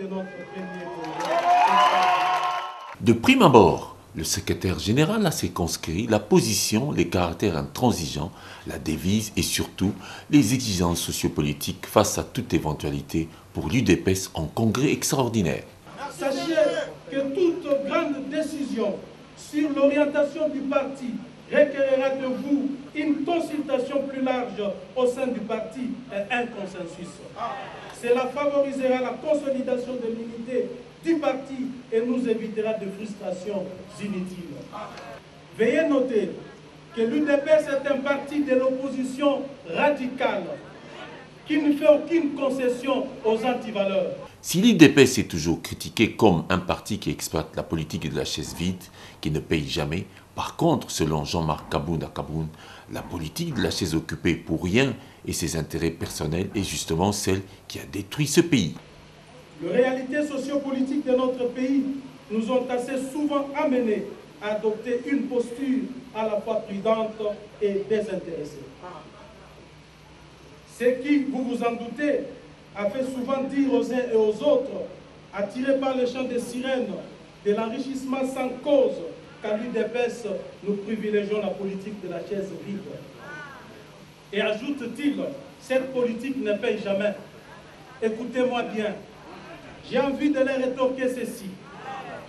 de notre premier congrès. De prime abord, le secrétaire général a circonscrit la position, les caractères intransigeants, la devise et surtout les exigences sociopolitiques face à toute éventualité pour l'UDPS en congrès extraordinaire. Sachez que toute grande décision sur l'orientation du parti requérera de vous une consultation plus large au sein du parti et un consensus. Cela favorisera la consolidation de l'unité du parti et nous évitera de frustrations inutiles. Veuillez noter que l'UDPS est un parti de l'opposition radicale qui ne fait aucune concession aux antivaleurs. Si l'UDPS est toujours critiqué comme un parti qui exploite la politique de la chaise vide, qui ne paye jamais, par contre, selon Jean-Marc Kaboun à Kaboun, la politique de la chaise occupée pour rien et ses intérêts personnels est justement celle qui a détruit ce pays. Les réalités sociopolitiques de notre pays nous ont assez souvent amenés à adopter une posture à la fois prudente et désintéressée. Ce qui, vous vous en doutez, a fait souvent dire aux uns et aux autres, attirés par le chant des sirènes, de l'enrichissement sans cause, qu'à l'UDPS, nous privilégions la politique de la chaise vide. Et ajoute-t-il, cette politique ne paye jamais. Écoutez-moi bien, j'ai envie de leur rétorquer ceci.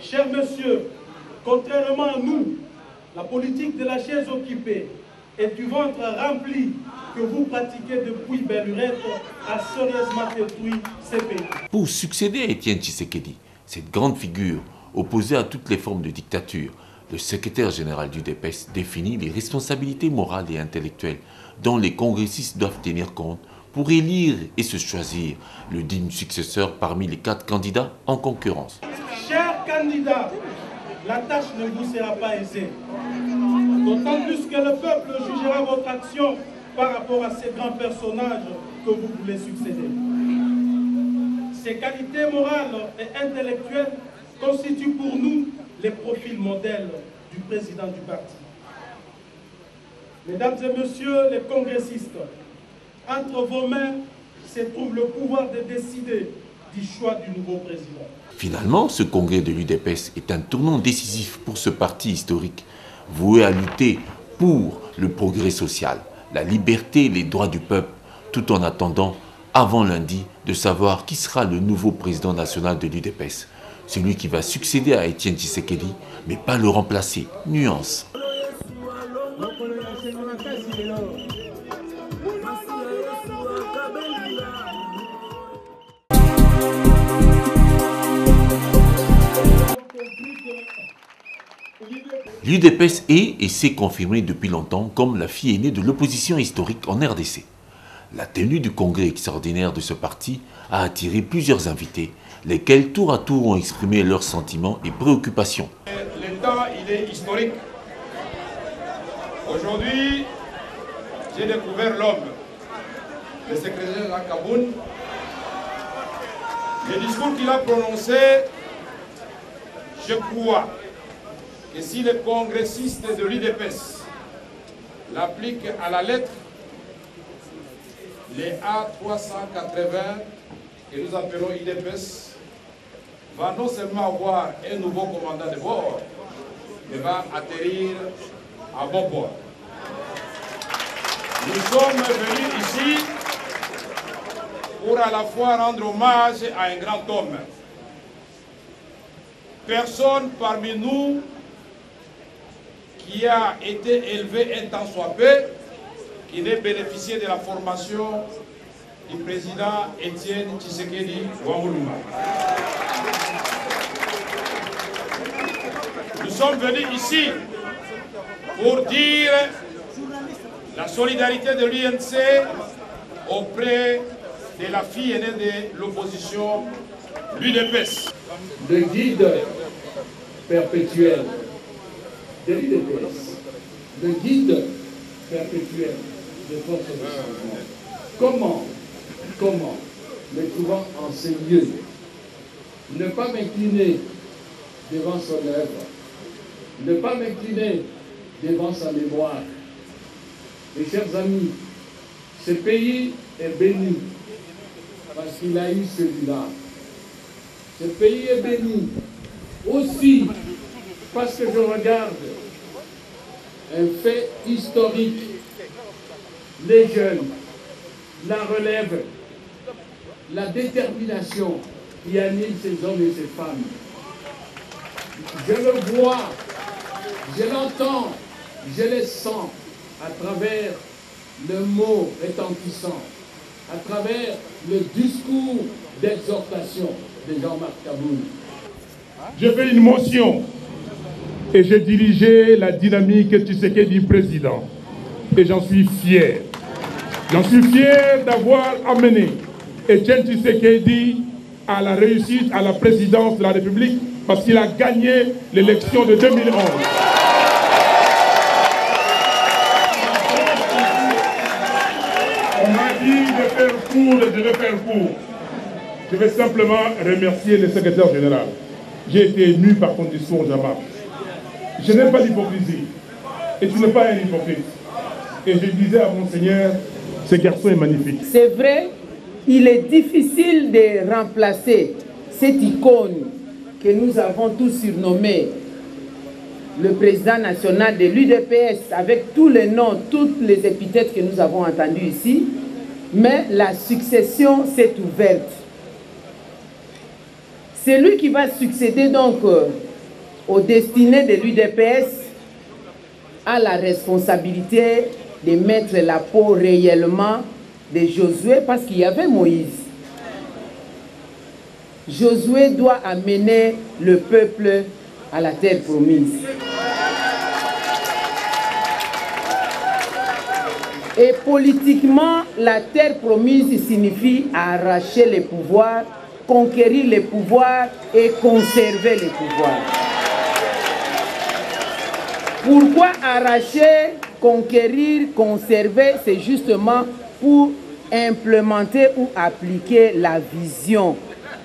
Cher monsieur, contrairement à nous, la politique de la chaise occupée et du ventre rempli que vous pratiquez depuis belle lurette a sérieusement détruit ces pays. Pour succéder à Étienne Tshisekedi, cette grande figure opposée à toutes les formes de dictature, le secrétaire général du UDPS définit les responsabilités morales et intellectuelles dont les congressistes doivent tenir compte pour élire et se choisir le digne successeur parmi les 4 candidats en concurrence. Chers candidats, la tâche ne vous sera pas aisée. D'autant plus que le peuple jugera votre action par rapport à ces grands personnages que vous voulez succéder. Ces qualités morales et intellectuelles constituent pour nous les profils modèles du président du parti. Mesdames et messieurs les congressistes, entre vos mains se trouve le pouvoir de décider du choix du nouveau président. Finalement, ce congrès de l'UDPS est un tournant décisif pour ce parti historique, voué à lutter pour le progrès social, la liberté et les droits du peuple, tout en attendant, avant lundi, de savoir qui sera le nouveau président national de l'UDPS. Celui qui va succéder à Étienne Tshisekedi, mais pas le remplacer. Nuance. L'UDPS est et s'est confirmé depuis longtemps comme la fille aînée de l'opposition historique en RDC. La tenue du congrès extraordinaire de ce parti a attiré plusieurs invités, lesquels tour à tour ont exprimé leurs sentiments et préoccupations. Le temps, il est historique. Aujourd'hui, j'ai découvert l'homme, le secrétaire général Kaboun. Le discours qu'il a prononcé, je crois que si les congressistes de l'UDPS l'appliquent à la lettre, les A380 que nous appelons UDPS va non seulement avoir un nouveau commandant de bord, mais va atterrir à bon port. Nous sommes venus ici pour à la fois rendre hommage à un grand homme. Personne parmi nous qui a été élevé un temps soit peu, qui n'ait bénéficié de la formation du président Étienne Tshisekedi Wamuluma. Nous sommes venus ici pour dire la solidarité de l'UNC auprès de la fille aînée de l'opposition, l'UDPS. Le guide perpétuel de l'UDPS, le guide perpétuel de votre changement. Comment, me trouvant en ce lieu, ne pas m'incliner devant son œuvre, ne pas m'incliner devant sa mémoire. Mes chers amis, ce pays est béni parce qu'il a eu celui-là. Ce pays est béni aussi parce que je regarde un fait historique. Les jeunes, la relève, la détermination qui anime ces hommes et ces femmes. Je le vois, je l'entends, je le sens à travers le mot retentissant, à travers le discours d'exhortation de Jean-Marc Kaboul. Je fais une motion et j'ai dirigé la dynamique Tshisekedi président. Et j'en suis fier. J'en suis fier d'avoir amené Etienne Tshisekedi à la réussite à la présidence de la République parce qu'il a gagné l'élection de 2011. On m'a dit de faire court et je vais faire court. Je vais simplement remercier le secrétaire général. J'ai été ému par ton discours, Jean-Marc. Je n'aime pas l'hypocrisie. Et tu n'es pas un hypocrite. Et je disais à Monseigneur, ce garçon est magnifique. C'est vrai, il est difficile de remplacer cette icône que nous avons tous surnommée le président national de l'UDPS, avec tous les noms, toutes les épithètes que nous avons entendues ici, mais la succession s'est ouverte. C'est lui qui va succéder donc aux destinées de l'UDPS a la responsabilité de mettre la peau réellement de Josué parce qu'il y avait Moïse. Josué doit amener le peuple à la terre promise. Et politiquement, la terre promise signifie arracher les pouvoirs, conquérir les pouvoirs et conserver les pouvoirs. Pourquoi arracher, conquérir, conserver? C'est justement pour implémenter ou appliquer la vision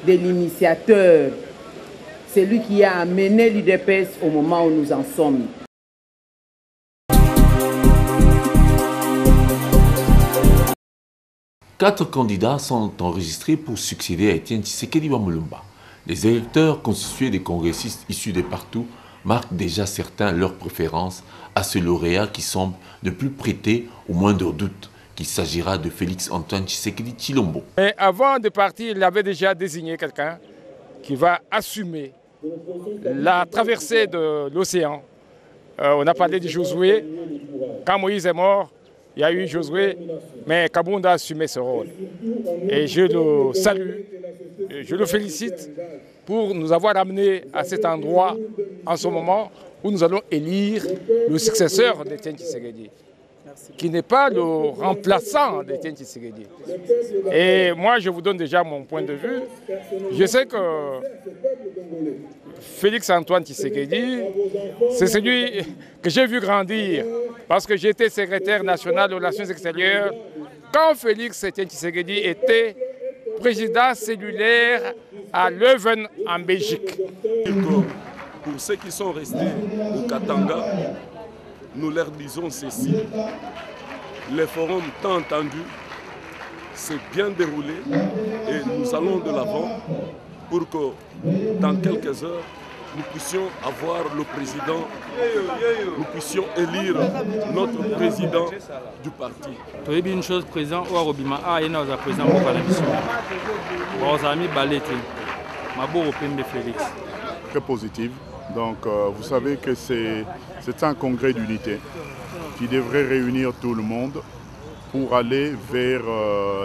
de l'initiateur. C'est lui qui a amené l'UDPS au moment où nous en sommes. Quatre candidats sont enregistrés pour succéder à Etienne Tshisekedi Mulumba. Les électeurs constitués des congressistes issus de partout marquent déjà certains leur préférence à ce lauréat qui semble ne plus prêter au moindre doute qu'il s'agira de Félix Antoine Tshisekedi Tshilombo. Mais avant de partir, il avait déjà désigné quelqu'un qui va assumer la traversée de l'océan. On a parlé de Josué. Quand Moïse est mort, il y a eu Josué, mais Kaboul a assumé ce rôle. Et je le salue, je le félicite pour nous avoir amenés à cet endroit en ce moment où nous allons élire le successeur d'Etienne Tshisekedi, qui n'est pas le remplaçant d'Etienne Tshisekedi. Et moi, je vous donne déjà mon point de vue. Je sais que Félix Antoine Tshisekedi, c'est celui que j'ai vu grandir parce que j'étais secrétaire national des relations extérieures quand Félix Tshisekedi était président cellulaire à Leuven en Belgique. Pour ceux qui sont restés au Katanga, nous leur disons ceci. Le forum tant entendu s'est bien déroulé et nous allons de l'avant pour que dans quelques heures, nous puissions avoir le président, nous puissions élire notre président du parti. Tu as dit une chose, président, ou Robima, il y a un président pour la mission. Nos amis Balete, Mabo Opembe Félix. Très positive. Donc, vous savez que c'est un congrès d'unité qui devrait réunir tout le monde pour aller vers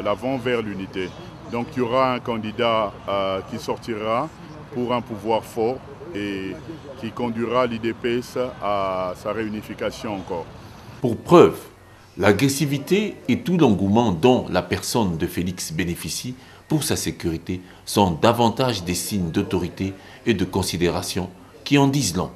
l'avant, vers l'unité. Donc, il y aura un candidat qui sortira pour un pouvoir fort et qui conduira l'UDPS à sa réunification encore. Pour preuve, l'agressivité et tout l'engouement dont la personne de Félix bénéficie pour sa sécurité sont davantage des signes d'autorité et de considération qui en disent long.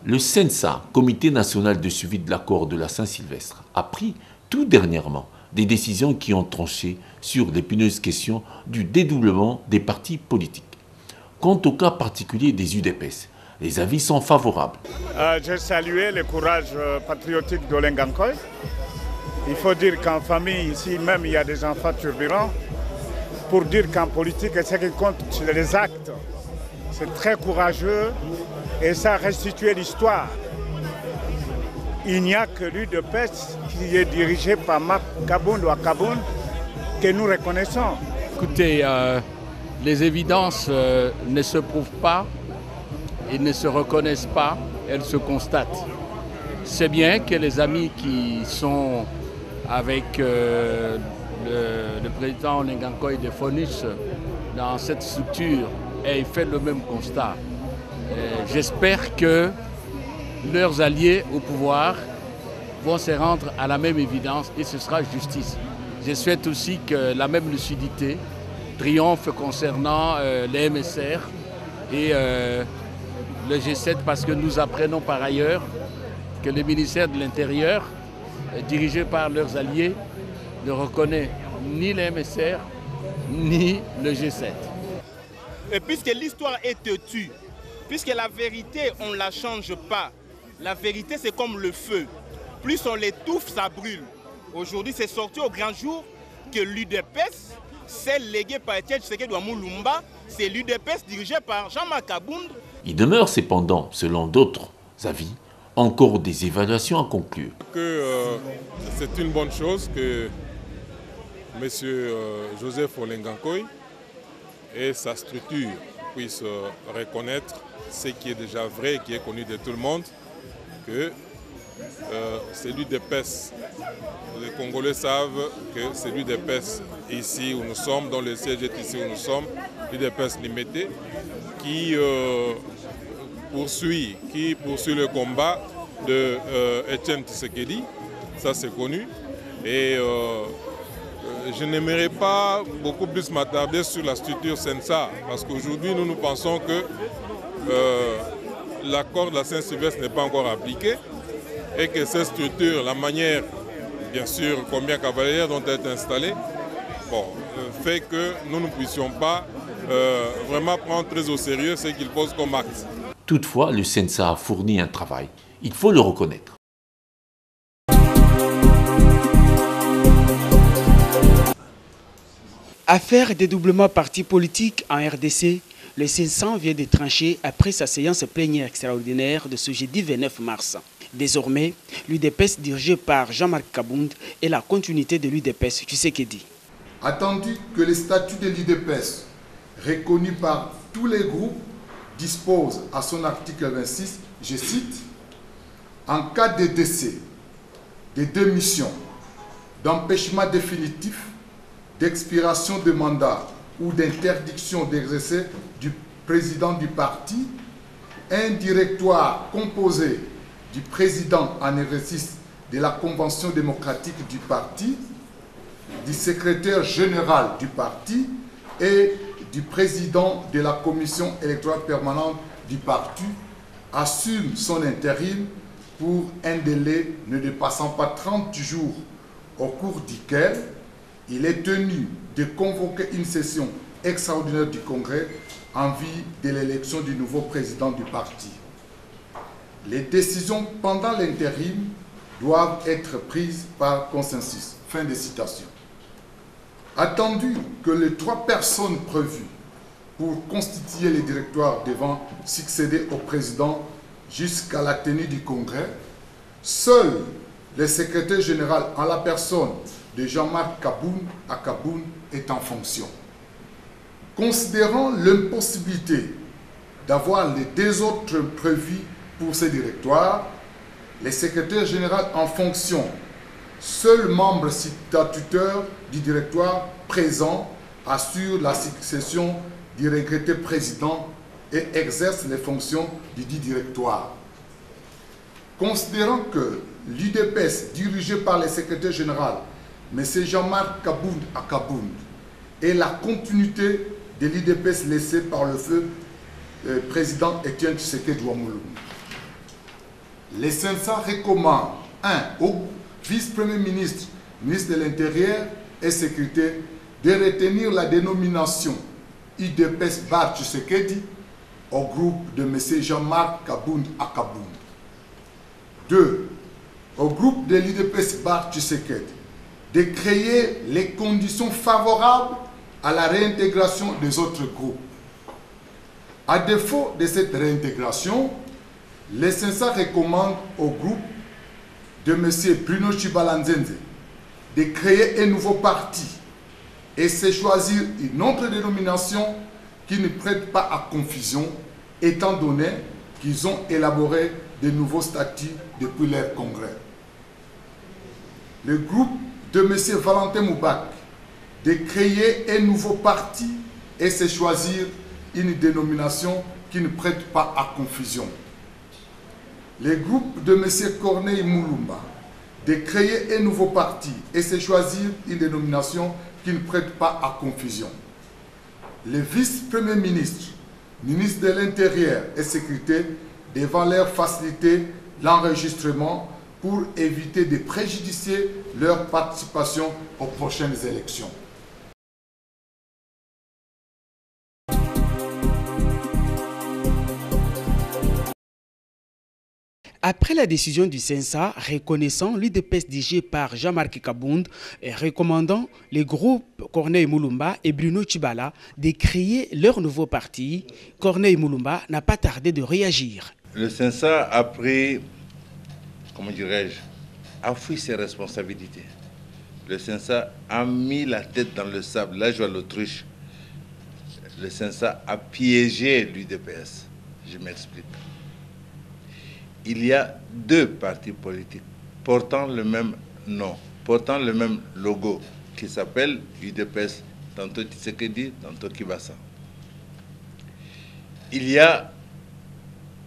Le CNSA, Comité national de suivi de l'accord de la Saint-Sylvestre, a pris tout dernièrement des décisions qui ont tranché sur l'épineuses question du dédoublement des partis politiques. Quant au cas particulier des UDPS, les avis sont favorables. J'ai salué le courage patriotique d'Olengankoy. Il faut dire qu'en famille, ici même, il y a des enfants turbulents. Pour dire qu'en politique, ce qui compte, c'est les actes. C'est très courageux et ça a restitué l'histoire. Il n'y a que l'UDPS qui est dirigé par Marc Kabound ou Akabound que nous reconnaissons. Écoutez, les évidences ne se prouvent pas et ne se reconnaissent pas, elles se constatent. C'est bien que les amis qui sont avec le président Olengankoy de FONUS dans cette structure aient fait le même constat. J'espère que leurs alliés au pouvoir vont se rendre à la même évidence et ce sera justice. Je souhaite aussi que la même lucidité triomphe concernant les MSR et le G7 parce que nous apprenons par ailleurs que le ministère de l'Intérieur, dirigé par leurs alliés, ne reconnaît ni les MSR ni le G7. Et puisque l'histoire est têtue, puisque la vérité on ne la change pas, la vérité c'est comme le feu, plus on l'étouffe ça brûle. Aujourd'hui c'est sorti au grand jour que l'UDPS, celle léguée par Etienne Tshisekedi Mulumba, c'est l'UDPS dirigé par Jean-Marc Kabound. Il demeure cependant, selon d'autres avis, encore des évaluations à conclure. C'est une bonne chose que M. Joseph Olengankoy et sa structure puissent reconnaître ce qui est déjà vrai, qui est connu de tout le monde, que c'est l'UDPS. Les Congolais savent que c'est l'UDPS ici où nous sommes, dans le siège est ici où nous sommes, l'UDPS limité, qui poursuit le combat de Etienne Tshisekedi, ça c'est connu. Et je n'aimerais pas beaucoup plus m'attarder sur la structure CNSA, parce qu'aujourd'hui nous pensons que l'accord de la Saint-Sylvestre n'est pas encore appliqué et que cette structure, la manière, bien sûr, combien cavalières dont elle est installée, fait que nous ne puissions pas vraiment prendre très au sérieux ce qu'il pose comme acte. Toutefois, le CNSA a fourni un travail. Il faut le reconnaître. Affaire dédoublement parti politique en RDC, le CNSA vient de trancher après sa séance plénière extraordinaire de ce jeudi 29 mars. Désormais, l'UDPS dirigé par Jean-Marc Kabound est la continuité de l'UDPS Tshisekedi. Attendu que les statuts de l'UDPS, reconnus par tous les groupes, dispose à son article 26, je cite, « En cas de décès, de démission, d'empêchement définitif, d'expiration de mandat ou d'interdiction d'exercer du président du parti, un directoire composé du président en exercice de la Convention démocratique du parti, du secrétaire général du parti et du président de la commission électorale permanente du parti assume son intérim pour un délai ne dépassant pas 30 jours au cours duquel il est tenu de convoquer une session extraordinaire du Congrès en vue de l'élection du nouveau président du parti. Les décisions pendant l'intérim doivent être prises par consensus. Fin de citation. Attendu que les 3 personnes prévues pour constituer les directoires devant succéder au président jusqu'à la tenue du congrès, seul le secrétaire général en la personne de Jean-Marc Kabound est en fonction. Considérant l'impossibilité d'avoir les 2 autres prévus pour ces directoires, le secrétaire général en fonction, seul membre statutaire du directoire présent, assure la succession du regretté président et exerce les fonctions du dit directoire. Considérant que l'UDPS, dirigé par le secrétaire général, M. Jean-Marc Kabound, est la continuité de l'UDPS laissée par le feu président Etienne Tshisekedi Mulumba. les CENSA recommandent 1. Au vice-premier ministre, ministre de l'Intérieur et Sécurité, de retenir la dénomination UDPS Bar Tshisekedi au groupe de M. Jean-Marc Kabound à Kabound. 2. Au groupe de l'UDPS Bar Tshisekedi de créer les conditions favorables à la réintégration des autres groupes. À défaut de cette réintégration, les CENSA recommandent au groupe de M. Bruno Chibalanzenze de créer un nouveau parti et se choisir une autre dénomination qui ne prête pas à confusion, étant donné qu'ils ont élaboré de nouveaux statuts depuis leur congrès. Le groupe de M. Valentin Moubak de créer un nouveau parti et se choisir une dénomination qui ne prête pas à confusion. Le groupe de M. Corneille Moulumba de créer un nouveau parti et se choisir une dénomination qui ne prête pas à confusion. Le vice-premier ministre, ministre de l'Intérieur et Sécurité, devant leur faciliter l'enregistrement pour éviter de préjudicer leur participation aux prochaines élections. Après la décision du CENSA reconnaissant l'UDPS dirigé par Jean-Marc Kabound et recommandant les groupes Corneille Moulumba et Bruno Tshibala de créer leur nouveau parti, Corneille Moulumba n'a pas tardé de réagir. Le CENSA a pris, comment dirais-je, a fui ses responsabilités. Le CENSA a mis la tête dans le sable. Là, je vois l'Autriche. Le CENSA a piégé l'UDPS. Je m'explique. Il y a deux partis politiques portant le même nom, portant le même logo, qui s'appellent UDPS, tantôt Tshisekedi, tantôt Kibasa. Il y a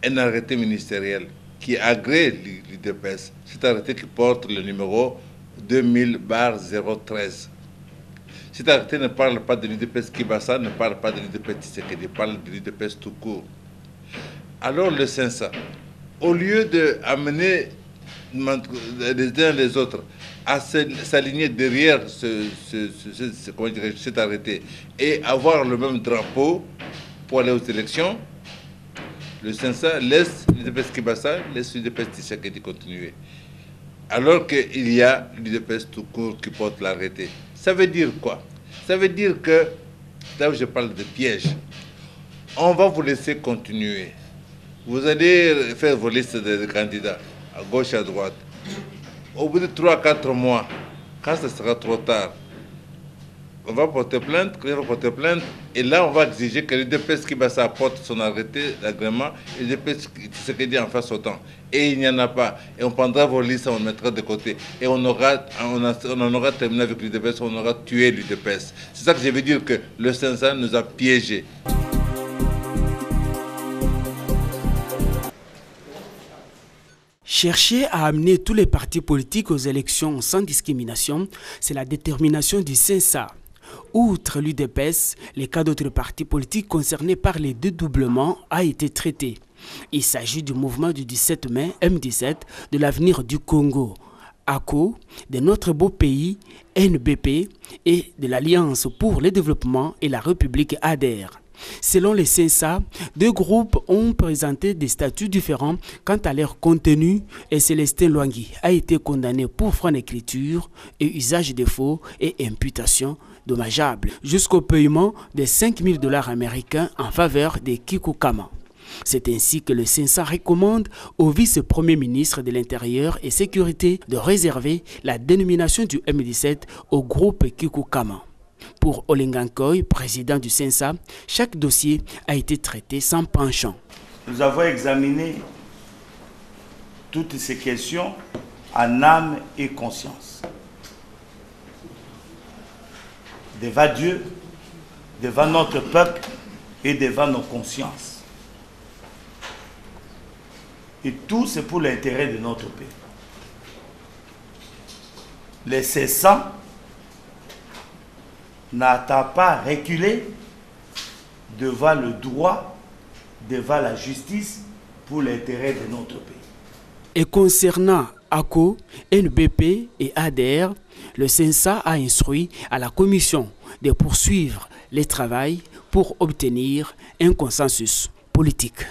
un arrêté ministériel qui agrée l'UDPS. Cet arrêté qui porte le numéro 2000/013. Cet arrêté ne parle pas de l'UDPS Kibasa, ne parle pas de l'UDPS Tshisekedi, il parle de l'UDPS tout court. Alors le CENSA, au lieu d'amener les uns les autres à s'aligner derrière cet arrêté et avoir le même drapeau pour aller aux élections, le CENSA laisse l'UDPS Kibasa, laisse l'UDPS Tshisekedi continuer. Alors qu'il y a l'UDPS tout court qui porte l'arrêté. Ça veut dire quoi? Ça veut dire que, là où je parle de piège, on va vous laisser continuer. Vous allez faire vos listes de candidats, à gauche, à droite. Au bout de 3 à 4 mois, quand ce sera trop tard, on va porter plainte, et là on va exiger que l'UDPS Kibasa apporte son arrêté d'agrément et l'UDPS Tshisekedi en fasse autant. Et il n'y en a pas. Et on prendra vos listes, on les mettra de côté. Et on en aura terminé avec l'UDPS, on aura tué l'UDPS. C'est ça que je veux dire, que le CENSA nous a piégés. Chercher à amener tous les partis politiques aux élections sans discrimination, c'est la détermination du CENSA. Outre l'UDPS, les cas d'autres partis politiques concernés par les dédoublements a été traité. Il s'agit du mouvement du 17 mai, M17, de l'avenir du Congo, ACO, de notre beau pays, NBP, et de l'Alliance pour le développement et la République ADER. Selon les CENSA, deux groupes ont présenté des statuts différents quant à leur contenu et Célestin Lwangui a été condamné pour fraude d'écriture et usage de faux et imputation dommageable jusqu'au paiement de 5 000 $ américains en faveur de Kikou Kama. C'est ainsi que le CENSA recommande au vice-premier ministre de l'Intérieur et Sécurité de réserver la dénomination du M17 au groupe Kikou Kama. Pour Olengankoy, président du CENSA, chaque dossier a été traité sans penchant. Nous avons examiné toutes ces questions en âme et conscience. Devant Dieu, devant notre peuple et devant nos consciences. Et tout, c'est pour l'intérêt de notre pays. Les CENSA n'attend pas reculer devant le droit, devant la justice, pour l'intérêt de notre pays. Et concernant ACO, NBP et ADR, le CENSA a instruit à la commission de poursuivre les travaux pour obtenir un consensus politique.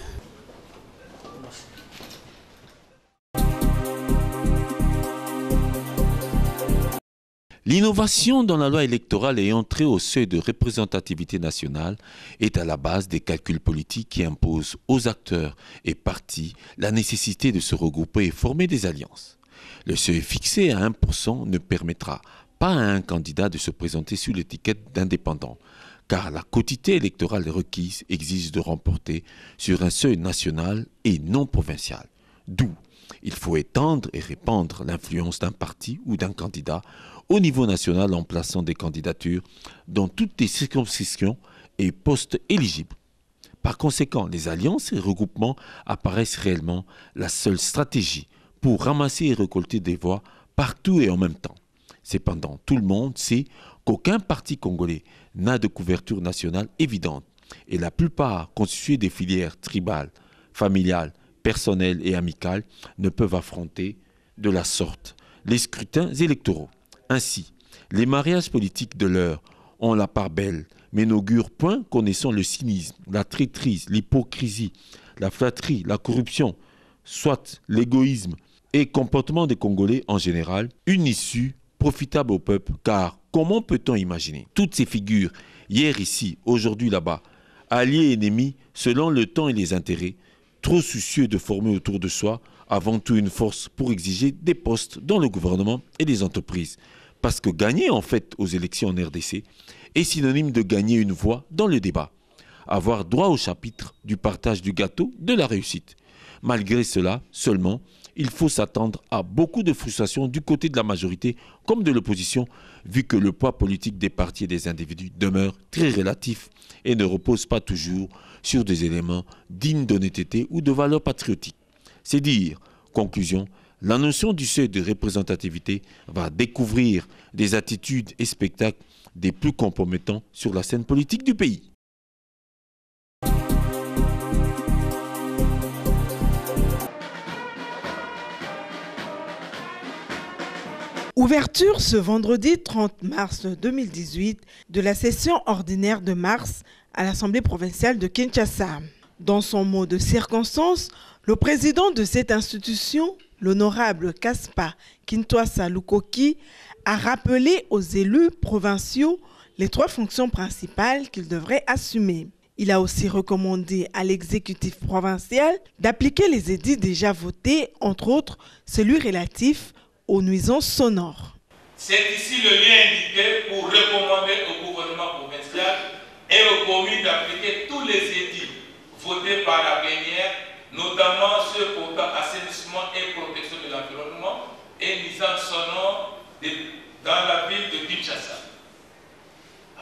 L'innovation dans la loi électorale et entrée au seuil de représentativité nationale est à la base des calculs politiques qui imposent aux acteurs et partis la nécessité de se regrouper et former des alliances. Le seuil fixé à 1% ne permettra pas à un candidat de se présenter sous l'étiquette d'indépendant, car la quotité électorale requise exige de remporter sur un seuil national et non provincial. D'où il faut étendre et répandre l'influence d'un parti ou d'un candidat au niveau national en plaçant des candidatures dans toutes les circonscriptions et postes éligibles. Par conséquent, les alliances et regroupements apparaissent réellement la seule stratégie pour ramasser et récolter des voix partout et en même temps. Cependant, tout le monde sait qu'aucun parti congolais n'a de couverture nationale évidente et la plupart constitués des filières tribales, familiales, personnelles et amicales ne peuvent affronter de la sorte les scrutins électoraux. Ainsi, les mariages politiques de l'heure ont la part belle, mais n'augurent point, connaissant le cynisme, la traîtrise, l'hypocrisie, la flatterie, la corruption, soit l'égoïsme et comportement des Congolais en général, une issue profitable au peuple, car comment peut-on imaginer toutes ces figures, hier ici, aujourd'hui là-bas, alliés et ennemis selon le temps et les intérêts, trop soucieux de former autour de soi avant tout une force pour exiger des postes dans le gouvernement et les entreprises. Parce que gagner en fait aux élections en RDC est synonyme de gagner une voix dans le débat. Avoir droit au chapitre du partage du gâteau de la réussite. Malgré cela, seulement, il faut s'attendre à beaucoup de frustration du côté de la majorité comme de l'opposition, vu que le poids politique des partis et des individus demeure très relatif et ne repose pas toujours sur des éléments dignes d'honnêteté ou de valeurs patriotiques. C'est dire, conclusion, la notion du seuil de représentativité va découvrir des attitudes et spectacles des plus compromettants sur la scène politique du pays. Ouverture ce vendredi 30 mars 2018 de la session ordinaire de mars à l'Assemblée provinciale de Kinshasa. Dans son mot de circonstance, le président de cette institution, l'honorable Kaspa Kintwasa Lukoki, a rappelé aux élus provinciaux les 3 fonctions principales qu'ils devraient assumer. Il a aussi recommandé à l'exécutif provincial d'appliquer les édits déjà votés, entre autres celui relatif aux nuisances sonores. C'est ici le lien indiqué pour recommander au gouvernement provincial et aux communes d'appliquer tous les édits votés par la plénière, notamment ceux portant assainissement et protection de l'environnement et nuisances sonores dans la ville de Kinshasa.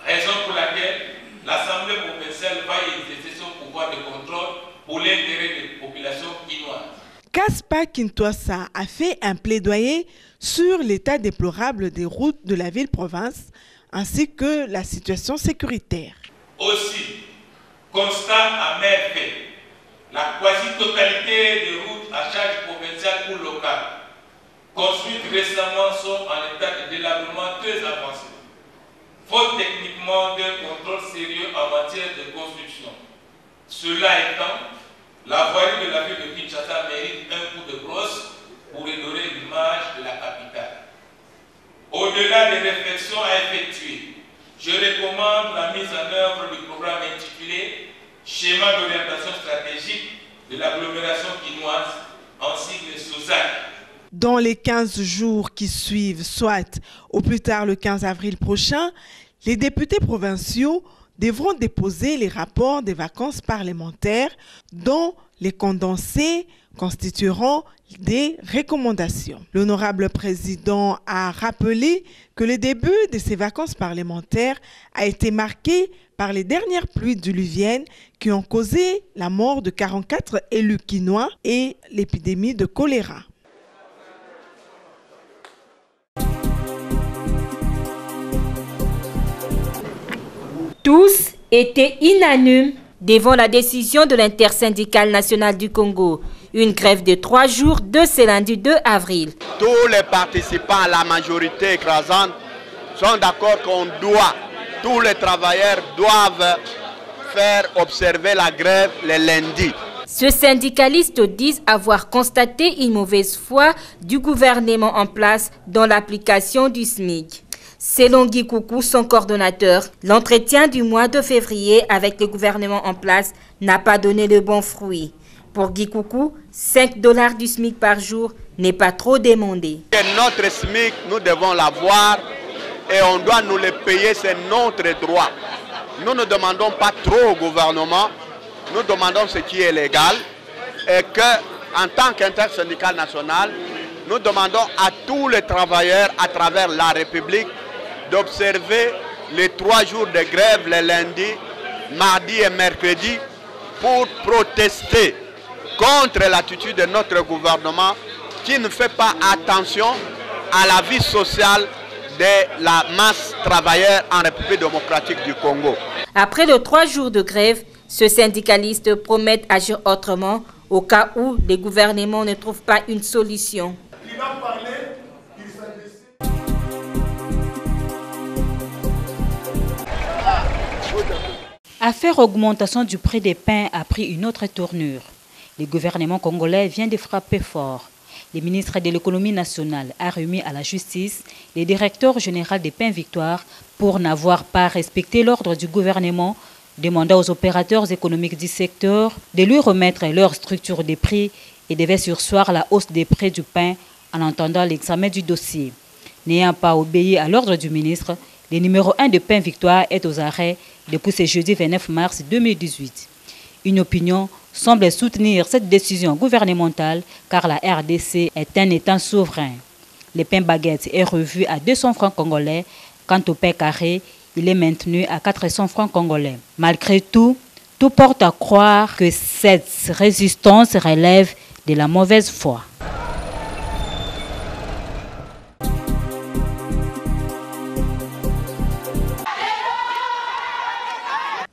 Raison pour laquelle l'Assemblée provinciale va exercer son pouvoir de contrôle pour l'intérêt des populations quinoises. Kaspa Kintwasa a fait un plaidoyer sur l'état déplorable des routes de la ville-province ainsi que la situation sécuritaire. Aussi, constat amer fait, la quasi-totalité des routes à charge provinciale ou locale construites récemment sont en état de délabrement très avancé, faute techniquement d'un contrôle sérieux en matière de construction. Cela étant, la voirie de la ville de Kinshasa mérite un coup de brosse pour redorer l'image de la capitale. Au-delà des réflexions à effectuer, je recommande la mise en œuvre du programme intitulé Schéma d'orientation stratégique de l'agglomération quinoise en sigle SOSAC. Dans les 15 jours qui suivent, soit au plus tard le 15 avril prochain, les députés provinciaux devront déposer les rapports des vacances parlementaires dont les condensés constitueront des recommandations. L'honorable président a rappelé que le début de ces vacances parlementaires a été marqué par les dernières pluies diluviennes qui ont causé la mort de 44 élus quinois et l'épidémie de choléra. Tous étaient unanimes devant la décision de l'intersyndicale nationale du Congo Une grève de 3 jours de ce lundi 2 avril. Tous les participants, la majorité écrasante, sont d'accord tous les travailleurs doivent faire observer la grève le lundi. Ce syndicaliste disent avoir constaté une mauvaise foi du gouvernement en place dans l'application du SMIC. Selon Guy Coucou, son coordonnateur, l'entretien du mois de février avec le gouvernement en place n'a pas donné de bons fruits. Pour Guy Coucou, 5 $ du SMIC par jour n'est pas trop demandé. Notre SMIC, nous devons l'avoir et on doit nous le payer, c'est notre droit. Nous ne demandons pas trop au gouvernement, nous demandons ce qui est légal et qu'en tant qu'intersyndical national, nous demandons à tous les travailleurs à travers la République d'observer les 3 jours de grève le lundi, mardi et mercredi pour protester contre l'attitude de notre gouvernement qui ne fait pas attention à la vie sociale de la masse travailleure en République démocratique du Congo. Après les 3 jours de grève, ce syndicaliste promet d'agir autrement au cas où le gouvernement ne trouve pas une solution. Affaire augmentation du prix des pains a pris une autre tournure. Le gouvernement congolais vient de frapper fort. Le ministre de l'économie nationale a remis à la justice le directeur général des Pains Victoire pour n'avoir pas respecté l'ordre du gouvernement, demandant aux opérateurs économiques du secteur de lui remettre leur structure des prix et devait surseoir la hausse des prix du pain en attendant l'examen du dossier. N'ayant pas obéi à l'ordre du ministre, le numéro 1 de Pain Victoire est aux arrêts depuis ce jeudi 29 mars 2018. Une opinion semble soutenir cette décision gouvernementale car la RDC est un État souverain. Le pain baguette est revu à 200 francs congolais. Quant au pain carré, il est maintenu à 400 francs congolais. Malgré tout, tout porte à croire que cette résistance relève de la mauvaise foi.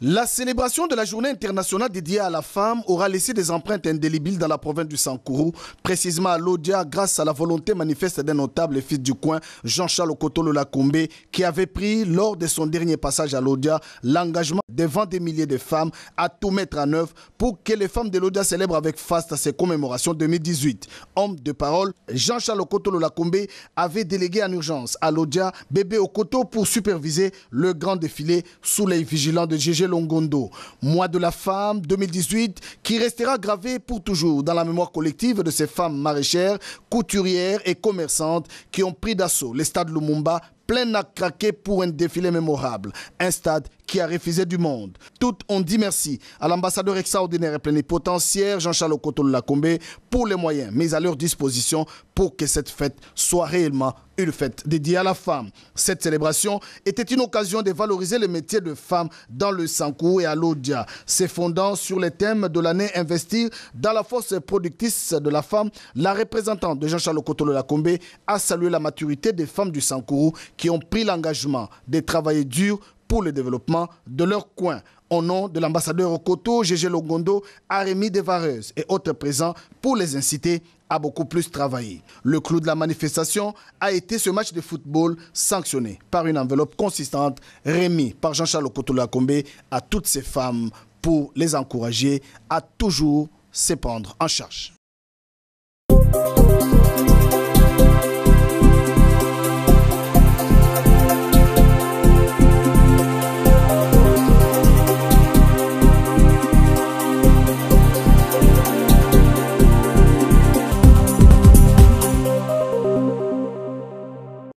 La célébration de la journée internationale dédiée à la femme aura laissé des empreintes indélébiles dans la province du Sankourou, précisément à Lodja, grâce à la volonté manifeste d'un notable fils du coin, Jean-Charles Okotolo Lakombe, qui avait pris, lors de son dernier passage à Lodja, l'engagement devant des milliers de femmes à tout mettre en œuvre pour que les femmes de Lodja célèbrent avec faste ses commémorations 2018. Homme de parole, Jean-Charles Okotolo Lakombe avait délégué en urgence à Lodja bébé Okoto pour superviser le grand défilé sous l'œil vigilant de Gégé Longondo. Mois de la femme 2018 qui restera gravé pour toujours dans la mémoire collective de ces femmes maraîchères, couturières et commerçantes qui ont pris d'assaut le stade Lumumba plein à craquer pour un défilé mémorable. Un stade qui a refusé du monde. Toutes ont dit merci à l'ambassadeur extraordinaire et plénipotentiaire Jean-Charles Okotolo Lakombe pour les moyens mis à leur disposition pour que cette fête soit réellement une fête dédiée à la femme. Cette célébration était une occasion de valoriser le métier de femme dans le Sankourou et à Lodja. Se fondant sur les thèmes de l'année investir dans la force productrice de la femme, la représentante de Jean-Charles Okotolo Lakombe a salué la maturité des femmes du Sankourou qui ont pris l'engagement de travailler dur pour le développement de leur coin. Au nom de l'ambassadeur Okoto, Gégé Longondo a remis des vareuses et autres présents pour les inciter à beaucoup plus travailler. Le clou de la manifestation a été ce match de football sanctionné par une enveloppe consistante remis par Jean-Charles Okotolo Lakombe à toutes ces femmes pour les encourager à toujours se prendre en charge.